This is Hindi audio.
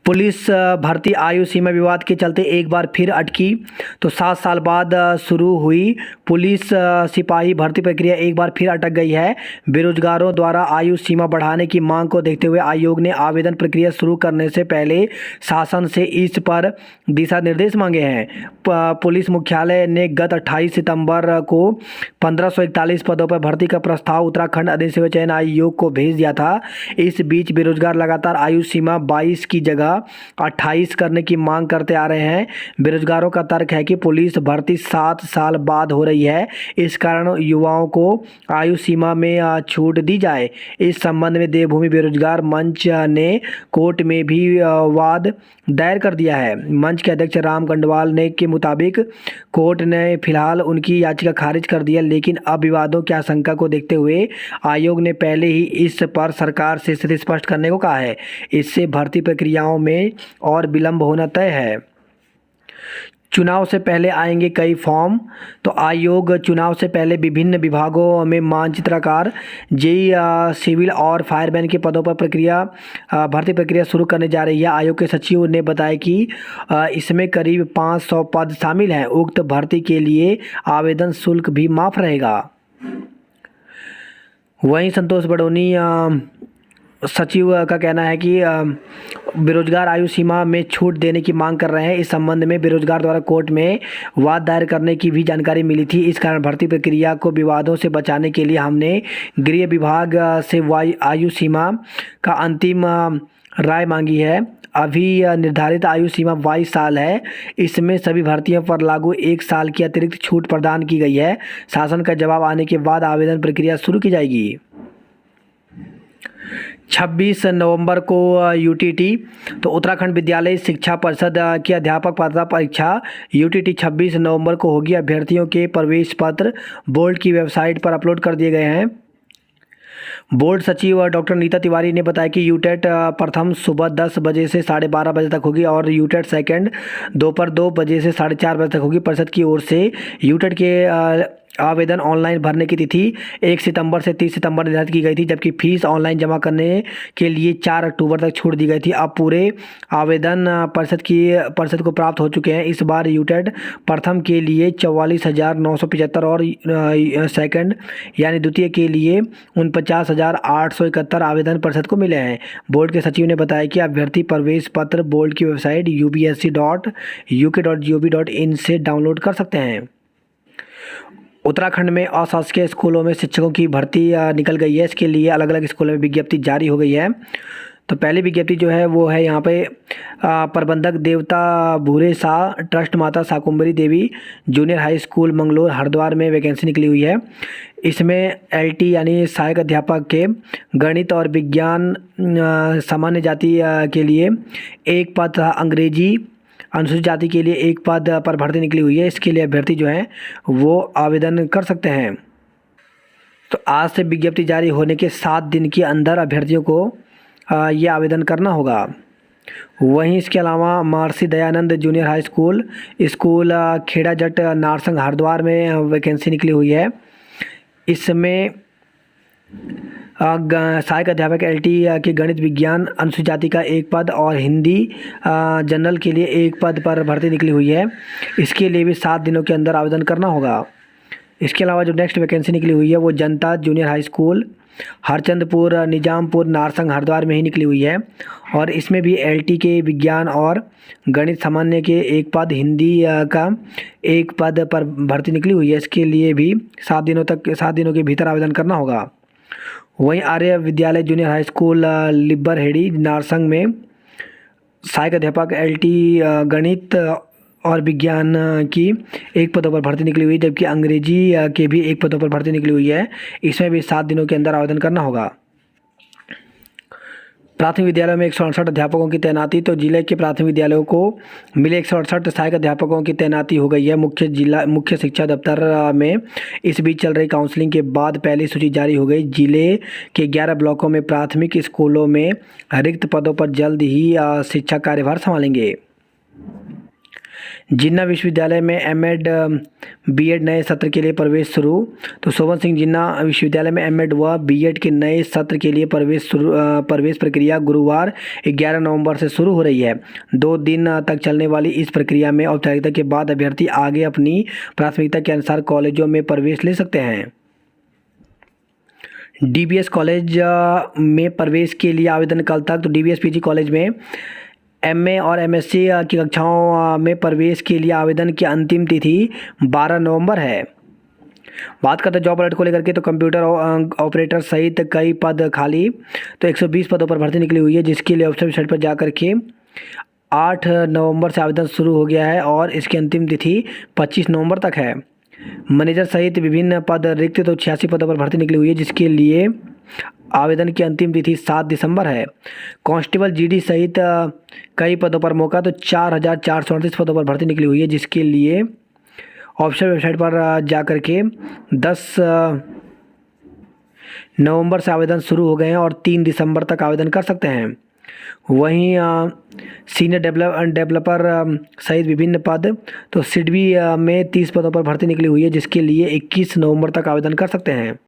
पुलिस भर्ती आयु सीमा विवाद के चलते एक बार फिर अटकी। तो 7 साल बाद शुरू हुई पुलिस सिपाही भर्ती प्रक्रिया एक बार फिर अटक गई है। बेरोजगारों द्वारा आयु सीमा बढ़ाने की मांग को देखते हुए आयोग ने आवेदन प्रक्रिया शुरू करने से पहले शासन से इस पर दिशा निर्देश मांगे हैं। पुलिस मुख्यालय ने गत 28 सितंबर को 1541 पदों पर भर्ती का प्रस्ताव उत्तराखंड अधिसेवा चयन आयोग को भेज दिया था। इस बीच बेरोजगार लगातार आयु सीमा 22 की जगह 28 करने की मांग करते आ रहे हैं। बेरोजगारों का तर्क है कि पुलिस भर्ती 7 साल बाद हो रही है, इस कारण युवाओं को आयु सीमा में छूट दी जाए। इस संबंध में देवभूमि बेरोजगार मंच ने कोर्ट में भी वाद दायर कर दिया है। मंच के अध्यक्ष राम कंडवाल ने के मुताबिक कोर्ट ने फिलहाल उनकी याचिका खारिज कर दिया, लेकिन अब विवादों की आशंका को देखते हुए आयोग ने पहले ही इस पर सरकार से स्थिति स्पष्ट करने को कहा है। इससे भर्ती प्रक्रियाओं में और विलंब होना तय है। चुनाव से पहले आएंगे कई फॉर्म। तो आयोग चुनाव से पहले विभिन्न विभागों में मानचित्रकार, जेई, सिविल और फायरमैन के पदों पर भर्ती प्रक्रिया शुरू करने जा रही है। आयोग के सचिव ने बताया कि इसमें करीब 500 पद शामिल हैं। उक्त भर्ती के लिए आवेदन शुल्क भी माफ़ रहेगा। वहीं संतोष बडोनी सचिव का कहना है कि बेरोजगार आयु सीमा में छूट देने की मांग कर रहे हैं। इस संबंध में बेरोजगार द्वारा कोर्ट में वाद दायर करने की भी जानकारी मिली थी। इस कारण भर्ती प्रक्रिया को विवादों से बचाने के लिए हमने गृह विभाग से आयु सीमा का अंतिम राय मांगी है। अभी निर्धारित आयु सीमा 22 साल है। इसमें सभी भर्तियों पर लागू 1 साल की अतिरिक्त छूट प्रदान की गई है। शासन का जवाब आने के बाद आवेदन प्रक्रिया शुरू की जाएगी। 26 नवंबर को यूटीटी, तो उत्तराखंड विद्यालय शिक्षा परिषद की अध्यापक पात्रता परीक्षा यूटीटी 26 नवंबर को होगी। अभ्यर्थियों के प्रवेश पत्र बोर्ड की वेबसाइट पर अपलोड कर दिए गए हैं। बोर्ड सचिव डॉक्टर नीता तिवारी ने बताया कि यूटेट प्रथम सुबह 10 बजे से 12:30 बजे तक होगी और यूटेट सेकंड दोपहर 2 बजे से 4:30 बजे तक होगी। परिषद की ओर से यूटेट के आवेदन ऑनलाइन भरने की तिथि 1 सितंबर से 30 सितंबर निर्धारित की गई थी, जबकि फीस ऑनलाइन जमा करने के लिए 4 अक्टूबर तक छूट दी गई थी। अब पूरे आवेदन परिषद को प्राप्त हो चुके हैं। इस बार यूटेट प्रथम के लिए 44,975 और सेकंड यानी द्वितीय के लिए 49,871 आवेदन परिषद को मिले हैं। बोर्ड के सचिव ने बताया कि अभ्यर्थी प्रवेश पत्र बोर्ड की वेबसाइट upsc.uk.gov.in से डाउनलोड कर सकते हैं। उत्तराखंड में अशासकीय स्कूलों में शिक्षकों की भर्ती निकल गई है। इसके लिए अलग अलग स्कूलों में विज्ञप्ति जारी हो गई है। तो पहली विज्ञप्ति जो है वो है यहाँ पे प्रबंधक देवता भूरे Shah trust Mata Shakumbhari Devi junior high school Manglaur Haridwar में वैकेंसी निकली हुई है। इसमें एलटी यानी सहायक अध्यापक के गणित और विज्ञान सामान्य जाति के लिए 1 पद, अंग्रेजी अनुसूचित जाति के लिए 1 पद पर भर्ती निकली हुई है। इसके लिए अभ्यर्थी जो हैं वो आवेदन कर सकते हैं। तो आज से विज्ञप्ति जारी होने के 7 दिन के अंदर अभ्यर्थियों को ये आवेदन करना होगा। वहीं इसके अलावा Maharishi Dayanand junior high school Kheda Jat Narsang Haridwar में वैकेंसी निकली हुई है। इसमें सहायक अध्यापक एलटी के गणित विज्ञान अनुसूचित जाति का 1 पद और हिंदी जनरल के लिए 1 पद पर भर्ती निकली हुई है। इसके लिए भी 7 दिनों के अंदर आवेदन करना होगा। इसके अलावा जो नेक्स्ट वैकेंसी निकली हुई है वो Janata junior high school Harchandpur Nizampur Narsang Haridwar में ही निकली हुई है और इसमें भी एलटी के विज्ञान और गणित सामान्य के 1 पद, हिंदी का 1 पद पर भर्ती निकली हुई है। इसके लिए भी 7 दिनों के भीतर आवेदन करना होगा। वहीं आर्य विद्यालय जूनियर हाई स्कूल लिब्बर हेड़ी नारसंग में सहायक अध्यापक एलटी गणित और विज्ञान की 1 पदों पर भर्ती निकली हुई है, जबकि अंग्रेजी के भी 1 पदों पर भर्ती निकली हुई है। इसमें भी 7 दिनों के अंदर आवेदन करना होगा। प्राथमिक विद्यालयों में 168 अध्यापकों की तैनाती, तो जिले के प्राथमिक विद्यालयों को मिले 168 सहायक अध्यापकों की तैनाती हो गई है मुख्य शिक्षा दफ्तर में। इस बीच चल रही काउंसलिंग के बाद पहली सूची जारी हो गई। जिले के 11 ब्लॉकों में प्राथमिक स्कूलों में रिक्त पदों पर जल्द ही शिक्षक कार्यभार संभालेंगे। जिन्ना विश्वविद्यालय में एमएड बीएड नए सत्र के लिए प्रवेश शुरू। तो शोभन सिंह जिन्ना विश्वविद्यालय में एमएड व बीएड के नए सत्र के लिए प्रवेश प्रक्रिया गुरुवार 11 नवंबर से शुरू हो रही है। 2 दिन तक चलने वाली इस प्रक्रिया में औपचारिकता के बाद अभ्यर्थी आगे अपनी प्राथमिकता के अनुसार कॉलेजों में प्रवेश ले सकते हैं। डीबीएस कॉलेज में प्रवेश के लिए आवेदन कल तक। तो डीबीएस पीजी कॉलेज में एमए और एमएससी की कक्षाओं में प्रवेश के लिए आवेदन की अंतिम तिथि 12 नवंबर है। बात करते हैं जॉब अलर्ट को लेकर के, तो कंप्यूटर ऑपरेटर सहित कई पद खाली। तो 120 पदों पर भर्ती निकली हुई है, जिसके लिए ऑफिशियल वेबसाइट पर जाकर के 8 नवंबर से आवेदन शुरू हो गया है और इसकी अंतिम तिथि 25 नवंबर तक है। मैनेजर सहित विभिन्न पद रिक्त। तो 86 पदों पर भर्ती निकली हुई है, जिसके लिए आवेदन की अंतिम तिथि 7 दिसंबर है। कांस्टेबल जीडी सहित कई पदों पर मौका। तो 4438 पदों पर भर्ती निकली हुई है, जिसके लिए ऑफिशियल वेबसाइट पर जाकर के 10 नवंबर से आवेदन शुरू हो गए हैं और 3 दिसंबर तक आवेदन कर सकते हैं। वहीं सीनियर डेवलपर सहित विभिन्न पद। तो सिडबी में 30 पदों पर भर्ती निकली हुई है, जिसके लिए 21 नवंबर तक आवेदन कर सकते हैं।